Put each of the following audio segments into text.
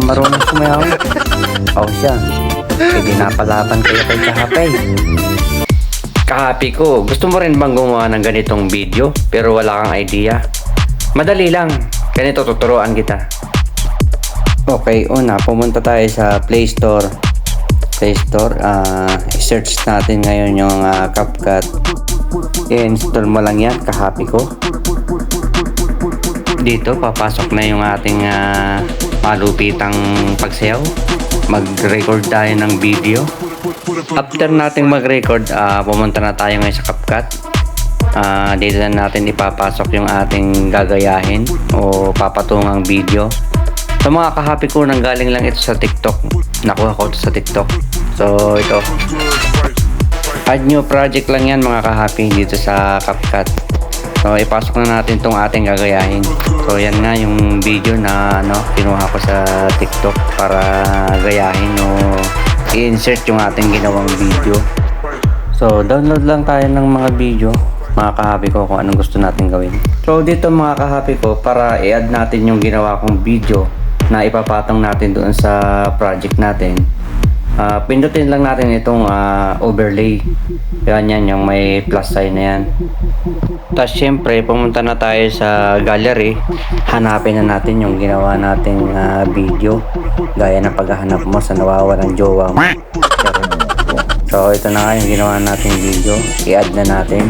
marunong sumayaw. O siya, hindi napalaban kayo kay Kahapay. Kahapi ko, gusto mo rin bang gumawa ng ganitong video pero wala kang idea? Madali lang, ganito tuturuan kita. Okay, una, pumunta tayo sa Play Store. I-search natin ngayon yung CapCut. I-install mo lang yan, Kahapi ko. Dito, papasok na yung ating malupitang pagsayaw. Mag-record tayo ng video. After nating mag-record, pumunta na tayo ngayon sa CapCut. Dito na natin ipapasok yung ating gagayahin o papatungang video. So mga Kahapi ko, nanggaling lang ito sa TikTok. Nakuha ko ito sa TikTok. So ito, add new project lang yan mga Kahapi dito sa CapCut. So ipasok na natin tong ating gagayahin. So yan nga yung video na kinuha ko sa TikTok para gayahin o i-insert yung ating ginawang video. So download lang tayo ng mga video mga Kahapi ko kung anong gusto natin gawin. So dito mga Kahapi ko, para i-add natin yung ginawa kong video na ipapatong natin doon sa project natin, pindutin lang natin itong overlay. Yan yung may plus sign na yan. Tapos syempre pumunta na tayo sa gallery. Hanapin na natin yung ginawa nating video, gaya ng paghahanap mo sa nawawalang jowa mo. So ito na nga yung ginawa nating video, i-add na natin.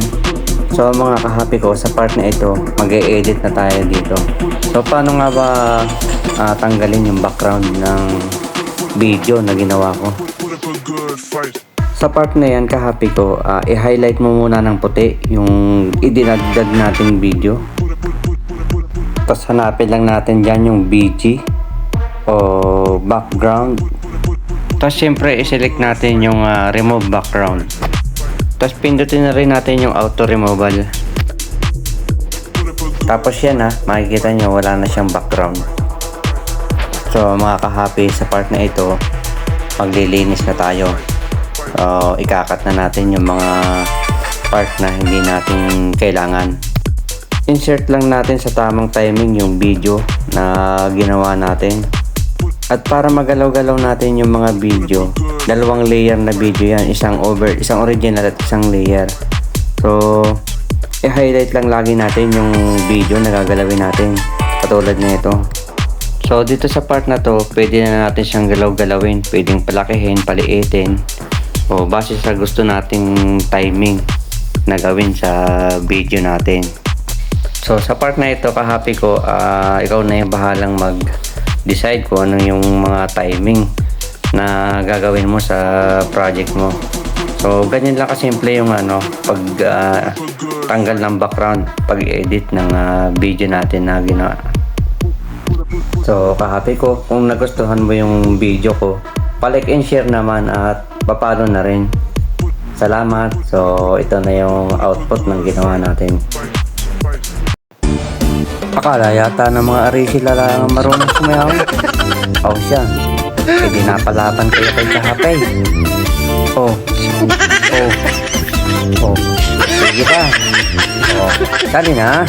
So mga Kahapi ko, sa part na ito mag-e-edit na tayo dito. So paano nga ba tanggalin yung background ng video na ginawa ko? Sa part na yan Kahapi ko, i-highlight mo muna ng puti yung idinagdag nating video. Tapos hanapin lang natin dyan yung BG o background. Tapos syempre i-select natin yung remove background. Tapos pindutin na rin natin yung auto removal. Tapos yan makikita nyo wala na siyang background. So mga Kahapi, sa part na ito maglilinis na tayo. So ikakat na natin yung mga part na hindi natin kailangan. Insert lang natin sa tamang timing yung video na ginawa natin. At para magalaw-galaw natin yung mga video, dalawang layer na video yan, isang original at isang layer. So i-highlight lang lagi natin yung video na gagalawin natin, katulad na ito. So dito sa part na to, pwede na natin siyang galaw-galawin, pwedeng palakihin, paliitin, o base sa gusto nating timing na gawin sa video natin. So sa part na ito Kahapi ko, ikaw na yung bahalang mag-decide kung ano yung mga timing na gagawin mo sa project mo. So ganyan lang kasimple yung pag tanggal ng background, pag-edit ng video natin na ginawa. So Kahapi ko, kung nagustuhan mo yung video ko, pa-like and share naman at papalo na rin. Salamat. So ito na yung output ng ginawa natin. Akala yata ng mga Arisila lang marunong sumayaw. O siya, hindi napalaban kayo kay Kahapay. Oh. Sige pa. Dali na.